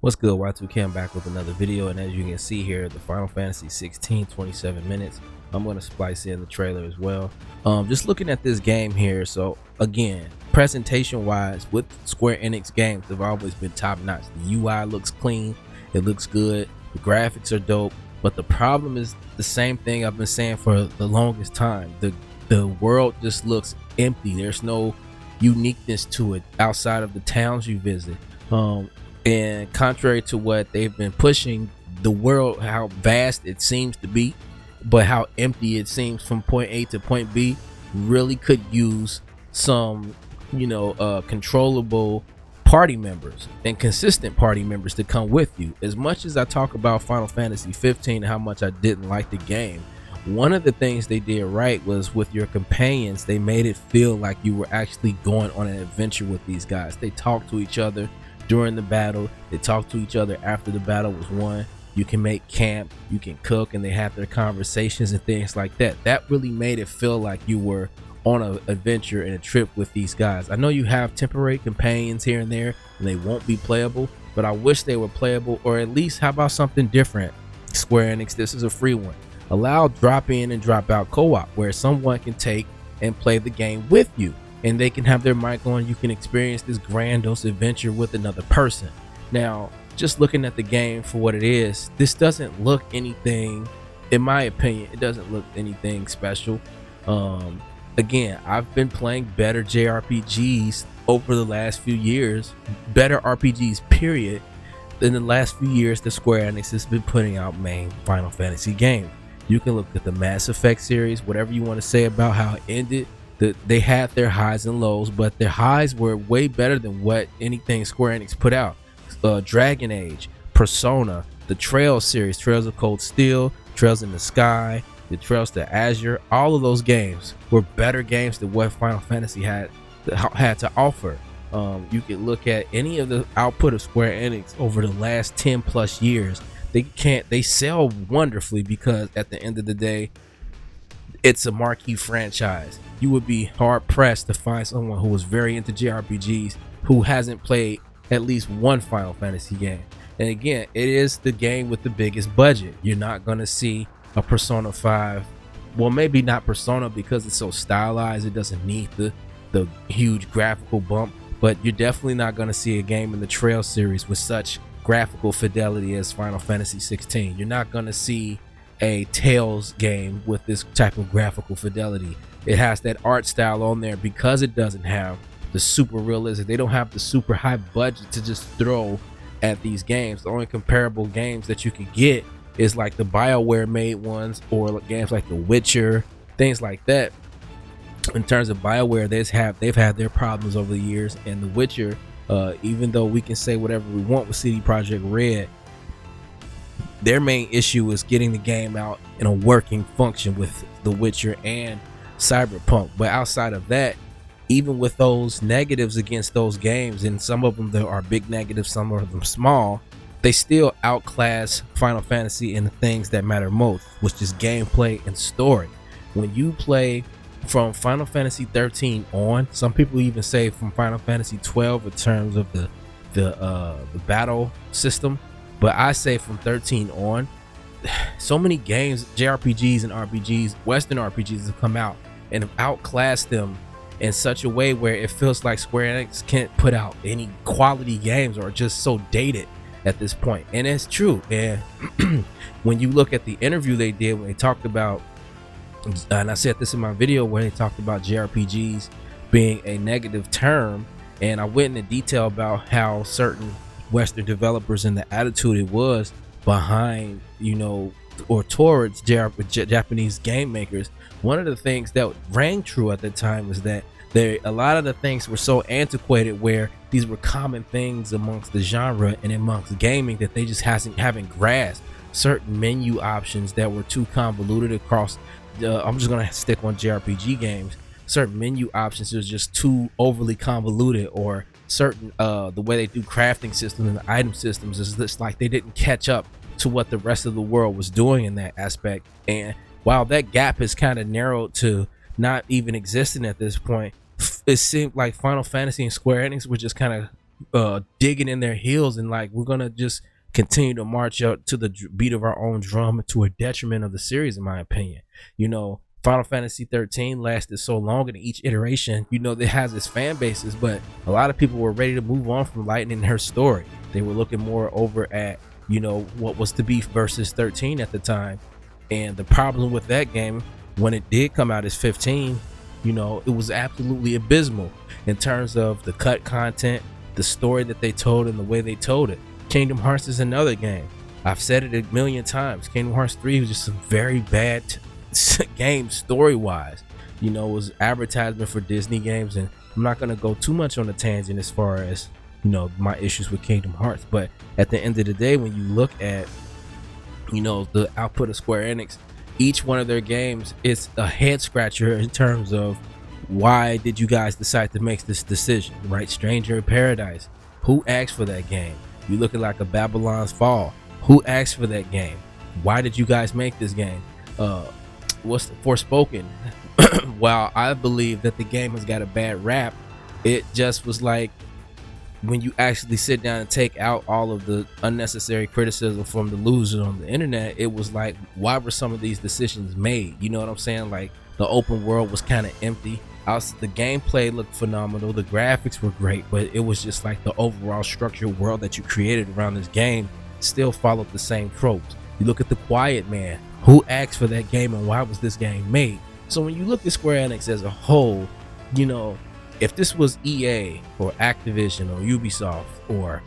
What's good, Y2K? I'm back with another video, and as you can see here, the Final Fantasy 16 27 minutes. I'm going to splice in the trailer as well. Just looking at this game here, so again, presentation wise, with Square Enix games, they've always been top notch. The UI looks clean, it looks good, the graphics are dope, but the problem is the same thing I've been saying for the longest time. The world just looks empty. There's no uniqueness to it outside of the towns you visit. And contrary to what they've been pushing, the world, how vast it seems to be, but how empty it seems from point A to point B, really could use some, controllable party members and consistent party members to come with you. As much as I talk about Final Fantasy 15 and how much I didn't like the game, one of the things they did right was with your companions, they made it feel like you were actually going on an adventure with these guys. They talked to each other during the battle, they talk to each other after the battle was won. You can make camp, you can cook, and they have their conversations and things like that. That really made it feel like you were on an adventure and a trip with these guys. I know you have temporary companions here and there and they won't be playable, but I wish they were playable, or at least how about something different? Square Enix, this is a free one. Allow drop in and drop out co-op where someone can take and play the game with you, and they can have their mic on. You can experience this grandiose adventure with another person. Now, just looking at the game for what it is, this doesn't look anything, in my opinion, it doesn't look anything special. Again, I've been playing better JRPGs over the last few years, better RPGs period, in the last few years that Square Enix has been putting out main Final Fantasy games. You can look at the Mass Effect series, whatever you want to say about how it ended. They had their highs and lows, but their highs were way better than what anything Square Enix put out. Dragon Age, Persona, the Trails series, Trails of Cold Steel, Trails in the Sky, the Trails to Azure, all of those games were better games than what Final Fantasy had to offer. You can look at any of the output of Square Enix over the last 10 plus years. They sell wonderfully because at the end of the day, it's a marquee franchise. You would be hard pressed to find someone who was very into JRPGs who hasn't played at least one Final Fantasy game. And again, it is the game with the biggest budget. You're not going to see a Persona 5. Well, maybe not Persona because it's so stylized. It doesn't need the huge graphical bump. But you're definitely not going to see a game in the Trail series with such graphical fidelity as Final Fantasy 16. You're not going to see a Tales game with this type of graphical fidelity. It has that art style on there because it doesn't have the super realistic. They don't have the super high budget to just throw at these games. The only comparable games that you can get is like the BioWare made ones, or games like The Witcher, things like that. In terms of BioWare, they've had their problems over the years, and The Witcher, even though we can say whatever we want with CD Projekt Red, their main issue is getting the game out in a working function with The Witcher and Cyberpunk. But outside of that, even with those negatives against those games, and some of them there are big negatives, some of them small, they still outclass Final Fantasy in the things that matter most, which is gameplay and story. When you play from Final Fantasy 13 on, some people even say from Final Fantasy 12 in terms of the battle system, but I say from 13 on, so many games, JRPGs and RPGs, Western RPGs have come out and have outclassed them in such a way where it feels like Square Enix can't put out any quality games, or just so dated at this point. And it's true. And when you look at the interview they did when they talked about, and I said this in my video where they talked about JRPGs being a negative term, and I went into detail about how certain Western developers and the attitude it was behind, or towards Japanese game makers. One of the things that rang true at the time was that a lot of the things were so antiquated, where these were common things amongst the genre and amongst gaming, that they just haven't grasped certain menu options that were too convoluted across. I'm just gonna stick on JRPG games. Certain menu options was just too overly convoluted, or certain the way they do crafting systems and the item systems is just like they didn't catch up to what the rest of the world was doing in that aspect. And while that gap has kind of narrowed to not even existing at this point, it seemed like Final Fantasy and Square Enix were just kind of digging in their heels and like we're gonna just continue to march out to the beat of our own drum to a detriment of the series, in my opinion. You know, Final Fantasy 13 lasted so long, and each iteration, you know, it has its fan bases, but a lot of people were ready to move on from Lightning and her story. They were looking more over at, you know, what was to be versus 13 at the time. And the problem with that game, when it did come out as 15, you know, it was absolutely abysmal in terms of the cut content, the story that they told, and the way they told it. Kingdom Hearts is another game. I've said it a million times. Kingdom Hearts 3 was just a very bad game story-wise. You know, it was advertisement for Disney games, and I'm not going to go too much on a tangent as far as, you know, my issues with Kingdom Hearts. But at the end of the day, when you look at, you know, the output of Square Enix, each one of their games is a head scratcher in terms of why did you guys decide to make this decision, right? Stranger in Paradise, who asked for that game? You looking like a Babylon's Fall, who asked for that game? Why did you guys make this game? What's the Forspoken? While I believe that the game has got a bad rap, it just was like, when you actually sit down and take out all of the unnecessary criticism from the losers on the internet, it was like, why were some of these decisions made? You know what I'm saying? Like, the open world was kind of empty. The gameplay looked phenomenal, the graphics were great, but it was just like the overall structured world that you created around this game still followed the same tropes. You look at The Quiet Man, who asked for that game and why was this game made? So when you look at Square Enix as a whole, you know, if this was EA or Activision or Ubisoft or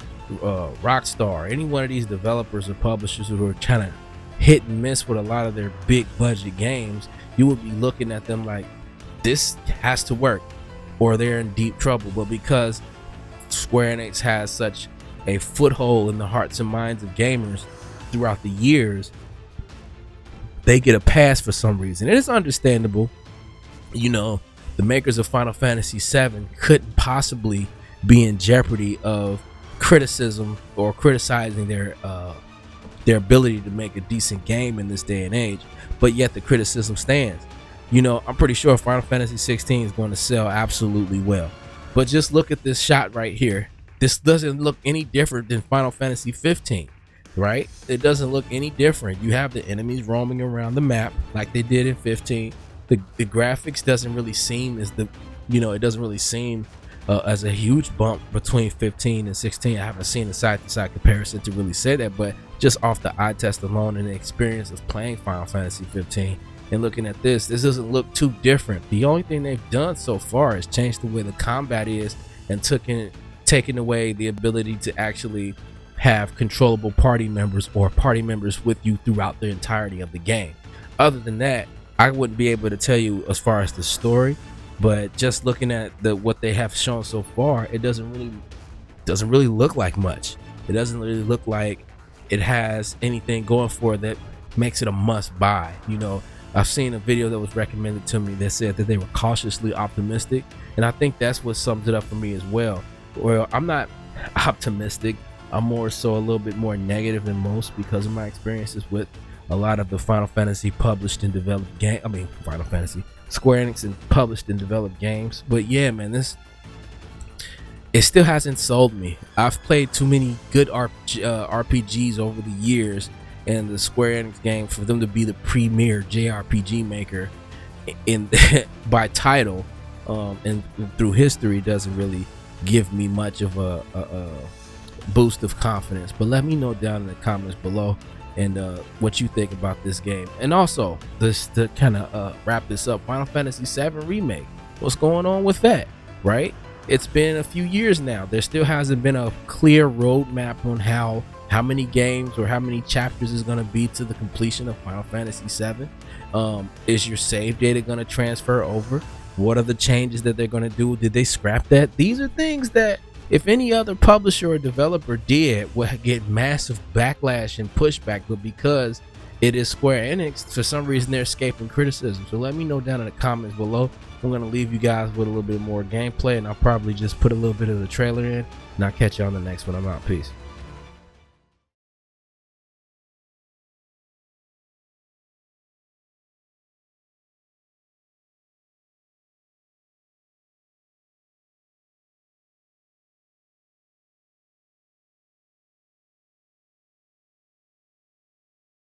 Rockstar, any one of these developers or publishers who are kind of hit and miss with a lot of their big budget games, you would be looking at them like, this has to work or they're in deep trouble. But because Square Enix has such a foothold in the hearts and minds of gamers throughout the years, they get a pass for some reason. It is understandable. You know, the makers of Final Fantasy VII couldn't possibly be in jeopardy of criticism or criticizing their ability to make a decent game in this day and age, but yet the criticism stands. You know, I'm pretty sure Final Fantasy 16 is going to sell absolutely well, but just look at this shot right here. This doesn't look any different than Final Fantasy 15, right? It doesn't look any different. You have the enemies roaming around the map like they did in 15. The graphics doesn't really seem as it doesn't really seem as a huge bump between 15 and 16. I haven't seen a side-to-side comparison to really say that, but just off the eye test alone and the experience of playing Final Fantasy 15 and looking at this doesn't look too different. The only thing they've done so far is change the way the combat is and taken away the ability to actually have controllable party members or party members with you throughout the entirety of the game. Other than that, I wouldn't be able to tell you as far as the story, but just looking at what they have shown so far, it doesn't really look like much. It doesn't really look like it has anything going for it that makes it a must buy. You know, I've seen a video that was recommended to me that said that they were cautiously optimistic, and I think that's what sums it up for me as well. Well, I'm not optimistic. I'm more so a little bit more negative than most because of my experiences with a lot of the Final Fantasy published and developed Square Enix and published and developed games. But yeah, man, it still hasn't sold me. I've played too many good RPGs over the years, and the Square Enix game, for them to be the premier JRPG maker in by title and through history, doesn't really give me much of a boost of confidence. But let me know down in the comments below and what you think about this game. And also, this to kind of wrap this up, Final Fantasy VII Remake, what's going on with that, right? It's been a few years now. There still hasn't been a clear roadmap on how many games or how many chapters is going to be to the completion of Final Fantasy VII. Is your save data going to transfer over? What are the changes that they're going to do? Did they scrap that? These are things that if any other publisher or developer did, would get massive backlash and pushback, but because it is Square Enix, for some reason they're escaping criticism. So let me know down in the comments below. I'm going to leave you guys with a little bit more gameplay, and I'll probably just put a little bit of the trailer in, and I'll catch you on the next one. I'm out. Peace.